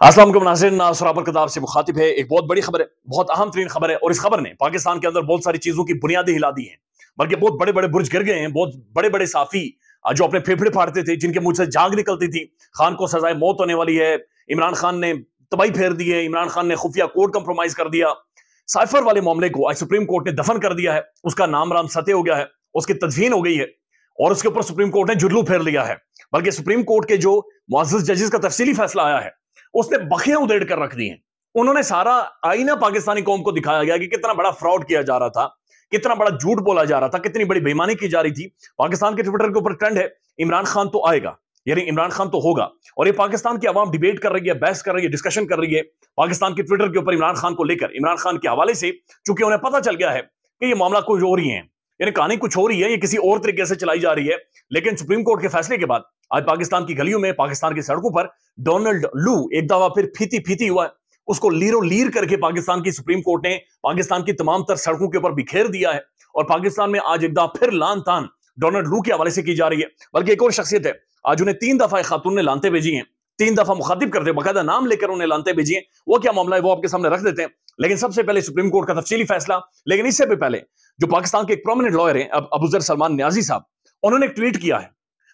अस्सलाम वालेकुम नाज़रीन, सराबर किताब से मुखातिब है। एक बहुत बड़ी खबर है, बहुत अहम तरीन खबर है, और इस खबर ने पाकिस्तान के अंदर बहुत सारी चीजों की बुनियादें हिला दी हैं, बल्कि बहुत बड़े बड़े बुर्ज गिर गए हैं। बहुत बड़े बड़े साफी जो अपने फेफड़े फाड़ते थे, जिनके मुंह से जाग निकलती थी, खान को सजाए मौत होने वाली है, इमरान खान ने तबाही फेर दी है, इमरान खान ने खुफिया कोड कंप्रोमाइज कर दिया, साइफर वाले मामले को आज सुप्रीम कोर्ट ने दफन कर दिया है, उसका नाम राम सत्य हो गया है, उसकी तदफीन हो गई है, और उसके ऊपर सुप्रीम कोर्ट ने जुल्लू फेर लिया है। बल्कि सुप्रीम कोर्ट के जो मुअज़्ज़ज़ जजेस का तफसीली फैसला आया है, उसने बखियां उधेड़ कर रख दी हैं। उन्होंने सारा आईना पाकिस्तानी कौम को दिखाया गया कि कितना बड़ा फ्रॉड किया जा रहा था, कितना बड़ा झूठ बोला जा रहा था, कितनी बड़ी बेईमानी की जा रही थी। पाकिस्तान के ट्विटर के ऊपर ट्रेंड है, इमरान खान तो आएगा, यानी इमरान खान तो होगा। और ये पाकिस्तान की आवाम डिबेट कर रही है, बहस कर रही है, डिस्कशन कर रही है पाकिस्तान के ट्विटर के ऊपर इमरान खान को लेकर, इमरान खान के हवाले से, चूंकि उन्हें पता चल गया है कि ये मामला कुछ और ही है, यानी कहानी कुछ हो रही है, ये किसी और तरीके से चलाई जा रही है। लेकिन सुप्रीम कोर्ट के फैसले के बाद आज पाकिस्तान की गलियों में, पाकिस्तान की सड़कों पर डोनाल्ड लू एक दफा फिर फीती फीती हुआ है। उसको लीरो लीर करके पाकिस्तान की सुप्रीम कोर्ट ने पाकिस्तान की तमाम तर सड़कों के ऊपर बिखेर दिया है, और पाकिस्तान में आज एक दफा फिर लान तान डोनाल्ड लू के हवाले से की जा रही है। बल्कि एक और शख्सियत है, आज उन्हें 3 दफा खातून ने लानते भेजी हैं, 3 दफा मुखातिब करते, बाकायदा नाम लेकर उन्हें लानते भेजी हैं। वो क्या मामला है वो आपके सामने रख देते हैं। लेकिन सबसे पहले सुप्रीम कोर्ट का तफसीली फैसला। लेकिन इससे भी पहले जो पाकिस्तान के एक प्रोमिनेंट लॉयर हैं अबूजर सलमान न्याजी साहब, उन्होंने एक ट्वीट किया है,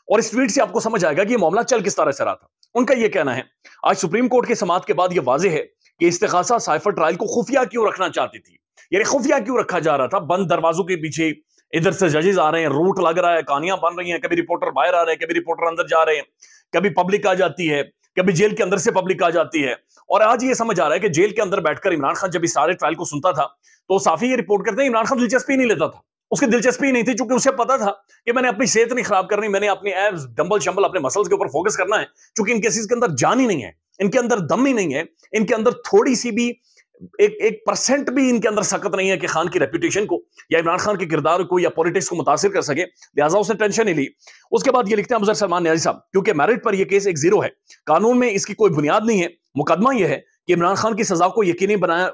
और इस ट्वीट से आपको समझ आएगा कि ये मामला चल किस तरह से रहा था। उनका यह कहना है, आज सुप्रीम कोर्ट के समाअत के बाद यह वाज़ेह है कि इस्तिग़ासा साइफर ट्रायल को खुफिया क्यों रखना चाहती थी, यानी खुफिया क्यों रखा जा रहा था, बंद दरवाजों के पीछे। इधर से जजेस आ रहे हैं, रूट लग रहा है, कहानियां बन रही हैं, कभी रिपोर्टर बाहर आ रहे हैं, कभी रिपोर्टर अंदर जा रहे हैं, कभी पब्लिक आ जाती है, कभी जेल के अंदर से पब्लिक आ जाती है। और आज ये समझ आ रहा है कि जेल के अंदर बैठकर इमरान खान जब इस सारे ट्रायल को सुनता था, तो साफी ये रिपोर्ट करते हैं इमरान खान दिलचस्पी नहीं लेता था, उसकी दिलचस्पी नहीं थी, क्योंकि उसे पता था कि मैंने अपनी सेहत नहीं खराब करनी, मैंने अपनी एब्स डंबल शंबल अपने मसल्स के ऊपर फोकस करना है, क्योंकि इन केसेस के अंदर जान ही नहीं है, इनके अंदर दम ही नहीं है, इनके अंदर थोड़ी सी भी एक परसेंट भी इनके अंदर सकत नहीं है कि खान की रेपुटेशन को या इमरान खान के किरदार को या पॉलिटिक्स को मुतासिर कर सके। लिहाजा उसने टेंशन ही ली। उसके बाद ये लिखते हैं अबूजर सलमान न्याजी साहब, क्योंकि मेरिट पर यह केस एक जीरो है, कानून में इसकी कोई बुनियाद नहीं है, मुकदमा यह है कि इमरान खान की सजा को यकीनी बनाया,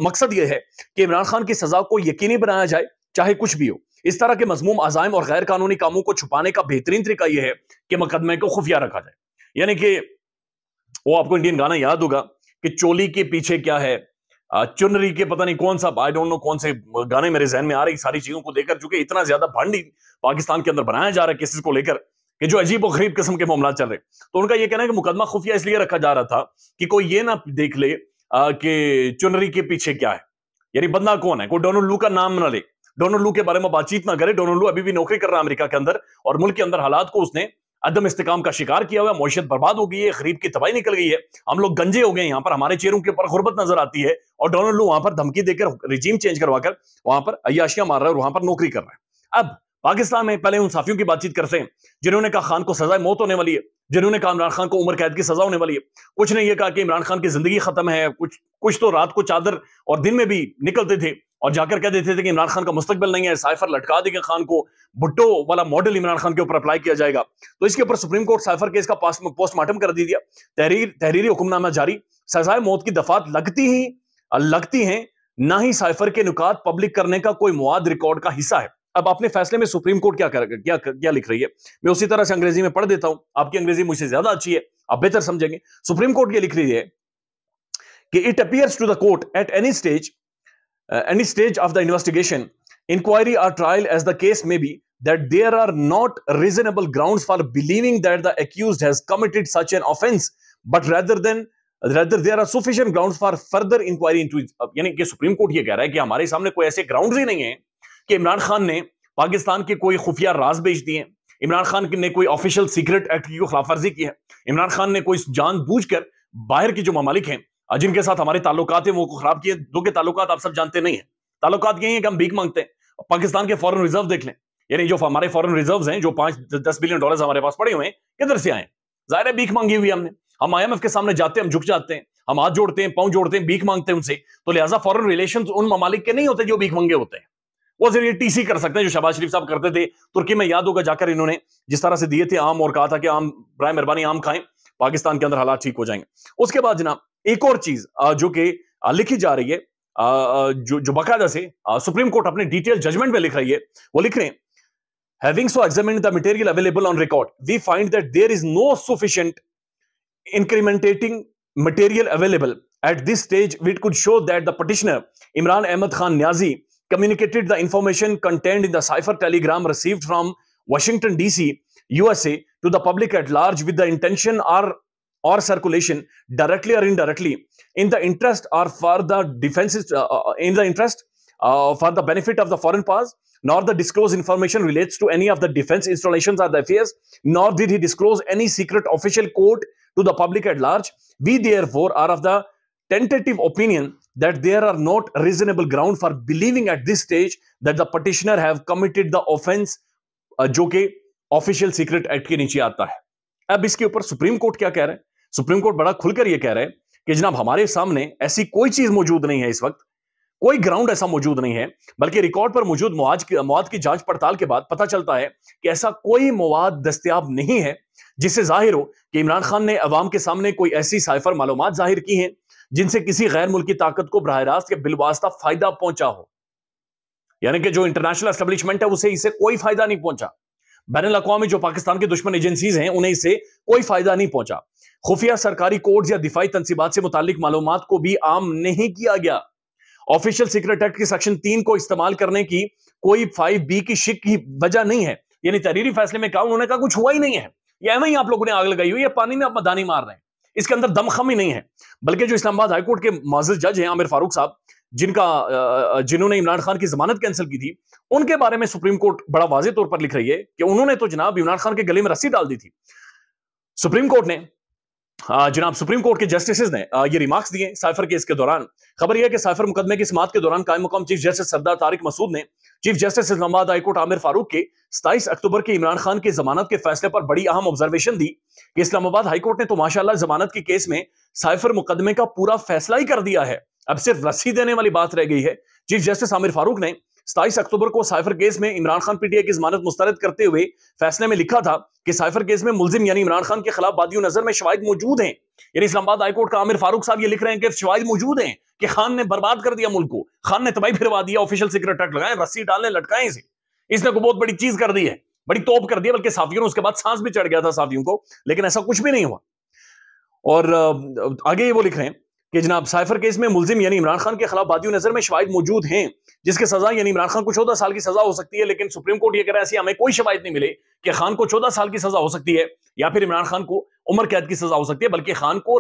मकसद यह है कि इमरान खान की सजा को यकीनी बनाया जाए, चाहे कुछ भी हो। इस तरह के मजमूम अजाइम और गैर कानूनी कामों को छुपाने का बेहतरीन तरीका यह है कि मुकदमे को खुफिया रखा जाए। यानी कि वो आपको इंडियन गाना याद होगा कि चोली के पीछे क्या है, चुनरी के पता नहीं कौन सा, आई डोंट नो कौन से गाने मेरे जहन में आ रही सारी चीजों को देखकर, चूंकि इतना ज्यादा भंड पाकिस्तान के अंदर बनाया जा रहा है केसेस को लेकर कि जो अजीब और गरीब किस्म के मामला चल रहे। तो उनका यह कहना है कि मुकदमा खुफिया इसलिए रखा जा रहा था कि कोई ये ना देख ले कि चुनरी के पीछे क्या है, यानी बंदा कौन है, कोई डोनाल्ड लू का नाम ना ले, डोनाल्ड लू के बारे में बातचीत ना करे। डोनाल्ड लू अभी भी नौकरी कर रहा है अमेरिका के अंदर, और मुल्क के अंदर हालात को उसने अदम इस्तेकाम का शिकार किया हुआ है, मईशत बर्बाद हो गई है, गरीब की तबाही निकल गई है, हम लोग गंजे हो गए, यहाँ पर हमारे चेहरों के ऊपर गुर्बत नजर आती है, और डोनाल्ड लू वहां पर धमकी देकर रिजीम चेंज करवाकर वहां पर अय्याशियां मार रहा है और वहां पर नौकरी कर रहा है। अब पाकिस्तान में पहले उन साफियों की बातचीत करते हैं जिन्होंने कहा खान को सजा मौत होने वाली है, जिन्होंने कहा इमरान खान को उम्र कैद की सजा होने वाली है। कुछ ने यह कहा कि इमरान खान की जिंदगी खत्म है, कुछ तो रात को चादर और दिन में भी निकलते थे और जाकर कह देते थे कि इमरान खान का मुस्तकबिल नहीं है, साइफर लटका देंगे खान को, भुट्टो वाला मॉडल इमरान खान के ऊपर अप्लाई किया जाएगा। तो इसके ऊपर सुप्रीम कोर्ट साइफर केस का पोस्टमार्टम कर दिया, तहरीरी हुक्मनामा जारी, सजाए मौत की दफात लगती हैं, ना ही साइफर के नुकात पब्लिक करने का कोई मुआद रिकॉर्ड का हिस्सा है। अब अपने फैसले में सुप्रीम कोर्ट क्या लिख रही है, मैं उसी तरह से अंग्रेजी में पढ़ देता हूं, आपकी अंग्रेजी मुझसे ज्यादा अच्छी है, आप बेहतर समझेंगे। सुप्रीम कोर्ट ये लिख रही है कि it appears to the court at any stage of the investigation, inquiry or trial as the case may be, that there are not reasonable grounds for believing that the accused has committed such an offense, but rather there are sufficient grounds for further inquiry into it. यानी कि supreme court ये कह रहा है कि हमारे सामने कोई ऐसे ग्राउंड्स ही नहीं है कि इमरान खान ने पाकिस्तान के कोई खुफिया राज बेच दिए, इमरान खान ने कोई ऑफिशियल सीक्रेट एक्ट की खिलाफ वर्जी की है, इमरान खान ने कोई जानबूझकर बाहर की जो ममालिक हैं जिनके साथ हमारे ताल्लुकात हैं वो खराब किए। दो के ताल्लुकात आप सब जानते नहीं है, ताल्लुकात यही है कि हम भीख मांगते हैं। पाकिस्तान के फॉरेन रिजर्व देख लें, यानी जो हमारे फॉरेन रिजर्व्स हैं, जो 5-10 बिलियन डॉलर हमारे पास पड़े हुए हैं, किधर से आए? जाहिर है भीख मांगी हुई हमने। हम IMF के सामने जाते हैं, हम झुक जाते हैं, हम हाथ जोड़ते हैं, पांव जोड़ते हैं, भीख मांगते हैं उनसे। तो लिहाजा फॉरेन रिलेशंस उन ममालिक के नहीं होते जो भीख मांगे होते हैं, वो जरिए TC कर सकते हैं, जो शहबाज शरीफ साहब करते थे तुर्की में। याद होगा जाकर इन्होंने जिस तरह से दिए थे आम, और कहा था कि आम बराए मेहरबानी आम खाएं, पाकिस्तान के अंदर हालात ठीक हो जाएंगे। उसके बाद जनाब एक और चीज जो कि लिखी जा रही है, जो बाकायदा से सुप्रीम कोर्ट अपने डिटेल जजमेंट में लिख रही है, वो लिख रहे हैं, having so examined the material available on record, we find that there is no sufficient incriminating material available at this stage, which could show that the petitioner Imran Ahmad Khan Niazi communicated the information contained in the cipher telegram received from Washington DC, USA to the public at large with the intention or circulation directly or indirectly in the interest or for the defenses in the interest for the benefit of the foreign powers, nor the disclosed information relates to any of the defense installations or the affairs, nor did he disclose any secret official code to the public at large. We therefore are of the tentative opinion that there are not reasonable ground for believing at this stage that the petitioner have committed the offense जो कि official secret act के नीचे आता है। अब इसके ऊपर supreme court क्या कह रहा है? सुप्रीम कोर्ट बड़ा खुलकर यह कह रहा है कि जनाब हमारे सामने ऐसी कोई चीज मौजूद नहीं है, इस वक्त कोई ग्राउंड ऐसा मौजूद नहीं है, बल्कि रिकॉर्ड पर मौजूद मवाद की जांच पड़ताल के बाद पता चलता है कि ऐसा कोई मवाद दस्तयाब नहीं है जिससे जाहिर हो कि इमरान खान ने अवाम के सामने कोई ऐसी साइफर मालूमात जाहिर की हैं जिनसे किसी गैर मुल्की ताकत को बराह रास्त या बिलवास्ता फायदा पहुंचा हो। यानी कि जो इंटरनेशनल एस्टेब्लिशमेंट है उसे इससे कोई फायदा नहीं पहुंचा, बैनुल अक़वामी जो पाकिस्तान के दुश्मन एजेंसीज हैं उन्हें इससे कोई फायदा नहीं पहुंचा, खुफिया सरकारी कोड्स या दिफाई तंसीबात से मुतालिक मालूमात को भी आम नहीं किया गया, ऑफिशियल सीक्रेट एक्ट की सेक्शन 3 को इस्तेमाल करने की कोई 5B की शिक की वजह नहीं है। यानी तहरीरी फैसले में कहा उन्होंने कहा कुछ हुआ ही नहीं है, ये एवं ही आप लोगों ने आग लगाई हुई है, पानी में आप मदानी मार रहे हैं, इसके अंदर दमखम ही नहीं है। बल्कि जो इस्लामाबाद हाईकोर्ट के मुअज़्ज़ज़ जज हैं आमिर फारूक साहब, जिन्होंने इमरान खान की जमानत कैंसिल की थी, उनके बारे में सुप्रीम कोर्ट बड़ा वाज़ेह तौर पर लिख रही है कि उन्होंने तो जनाब इमरान खान के गले में रस्सी डाल दी थी। सुप्रीम कोर्ट ने जनाब सुप्रीम कोर्ट के जस्टिसेस ने ये रिमार्क्स दिए साइफर केस के दौरान। खबर यह है कि साइफर मुकदमे की समाअत के दौरान कायम मुकाम चीफ जस्टिस सरदार तारिक मसूद ने chief justice Islamabad high court Aamir Farooq के 27 अक्टूबर के इमरान खान की जमानत के फैसले पर बड़ी अहम ऑब्जर्वेशन दी कि इस्लामाबाद हाईकोर्ट ने तो माशाअल्लाह जमानत के केस में साइफर मुकदमे का पूरा फैसला ही कर दिया है, अब सिर्फ रस्सी देने वाली बात रह गई है। चीफ जस्टिस आमिर फारूक ने 27 अक्टूबर को साइफर केस में इमरान खान पीटीआई की जमानत मुस्तरद करते हुए फैसले में लिखा था कि साइफर केस में मुलजिम यानी इमरान खान के खिलाफ बादियों नजर में शवाहिद मौजूद हैं। यानी इस्लामाबाद हाईकोर्ट का आमिर फारूक साहब ये लिख रहे हैं कि शवाहिद मौजूद हैं कि खान ने बर्बाद कर दिया मुल्क को, खान ने तबाही फिरवा दिया, ऑफिशियल सीक्रेट एक्ट लगाए, रस्सी डालने लटकाए इसे, इसने को बहुत बड़ी चीज कर दी है, बड़ी तोप कर दिया, बल्कि साफियों ने उसके बाद सांस भी चढ़ गया था साफियों को, लेकिन ऐसा कुछ भी नहीं हुआ। और आगे वो लिख रहे हैं कि जनाब साइफर केस में मुलजिम यानी इमरान खान के खिलाफ बादियों नजर में शवाहिद मौजूद हैं जिसके सजा यानी इमरान खान को 14 साल की सजा हो सकती है, लेकिन सुप्रीम कोर्ट ये कह रहा है ऐसी हमें कोई शवाहिद नहीं मिले कि खान को 14 साल की सजा हो सकती है या फिर इमरान खान को उम्र कैद की सजा हो सकती है, बल्कि खान को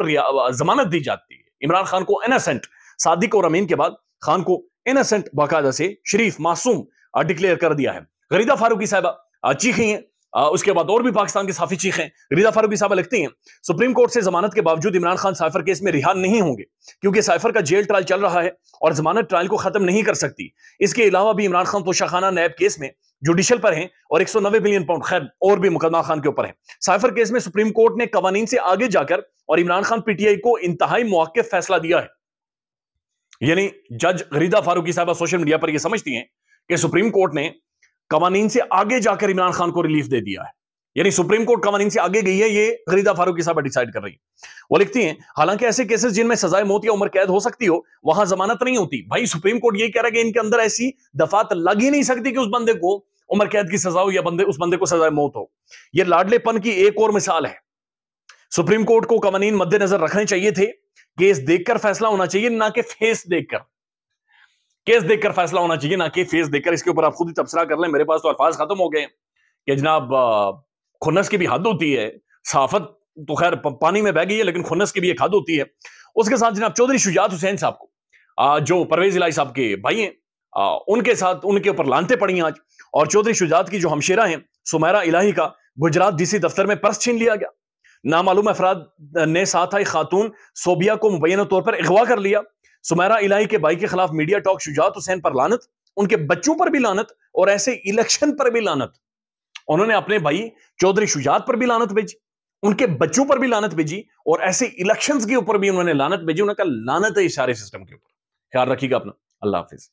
जमानत दी जाती है। इमरान खान को इनोसेंट, सादिक और अमीन के बाद खान को इनोसेंट बाकायदा से शरीफ मासूम डिक्लेयर कर दिया है। गरीदा फारूकी साहबा चीखी हैं, उसके बाद और भी पाकिस्तान के साफी चीखें। गरीदा फारूकी साहबा लिखती हैं सुप्रीम कोर्ट से जमानत के बावजूद इमरान खान साइफर केस में रिहा नहीं होंगे क्योंकि साइफर का जेल ट्रायल चल रहा है और जमानत ट्रायल को खत्म नहीं कर सकती। इसके अलावा भी इमरान खान तोशाखाना नैब केस में जुडिशल पर हैं और 190 बिलियन पाउंड खैर और भी मुकदमा खान के ऊपर है। साइफर केस में सुप्रीम कोर्ट ने कवानीन से आगे जाकर और इमरान खान पीटीआई को इंतहाई मौक़िफ़ फैसला दिया है। यानी जज गरीदा फारूकी साहबा सोशल मीडिया पर यह समझती हैं कि सुप्रीम कोर्ट ने कवानीन से आगे जाकर इमरान खान को रिलीफ दे दिया है, यानी सुप्रीम कोर्ट कवानीन से आगे गई है, ये गरीदा फारूकी साहब डिसाइड कर रही है। वो लिखती हैं हालांकि ऐसे केसेस जिनमें सजाए मौत या उम्र कैद हो सकती हो वहां जमानत नहीं होती। भाई सुप्रीम कोर्ट यही कह रहा है कि इनके अंदर ऐसी दफात लग ही नहीं सकती कि उस बंदे को उम्र कैद की सजा हो या उस बंदे को सजाए मौत हो। यह लाडलेपन की एक और मिसाल है। सुप्रीम कोर्ट को कवानीन मद्देनजर रखने चाहिए थे, केस देखकर फैसला होना चाहिए ना कि फेस देखकर, केस देखकर फैसला होना चाहिए ना कि फेस देखकर। इसके ऊपर आप खुद ही तबसरा कर लें, मेरे पास तो अल्फाज खत्म हो गए कि जनाब खुन्नस की भी हद होती है, सहाफत तो खैर पानी में बह गई है लेकिन खुन्नस की भी एक हद होती है। उसके साथ जनाब चौधरी शुजात हुसैन साहब को जो परवेज इलाही साहब के भाई हैं उनके साथ उनके ऊपर लानते पड़ी आज, और चौधरी शुजात की जो हमशेरा हैं सुमेरा इलाही का गुजरात डीसी दफ्तर में पर्स छीन लिया गया। नामालूम अफराद ने साथ आई खातून सोबिया को मुबैना तौर पर अगवा कर लिया। सुमेरा इलाही के भाई के खिलाफ मीडिया टॉक शुजात हुसैन पर लानत, उनके बच्चों पर भी लानत और ऐसे इलेक्शन पर भी लानत। उन्होंने अपने भाई चौधरी शुजात पर भी लानत भेजी, उनके बच्चों पर भी लानत भेजी और ऐसे इलेक्शंस के ऊपर भी उन्होंने लानत भेजी। उन्होंने कहा लानत है इस सारे सिस्टम के ऊपर। ख्याल रखिएगा अपना, अल्लाह हाफिज।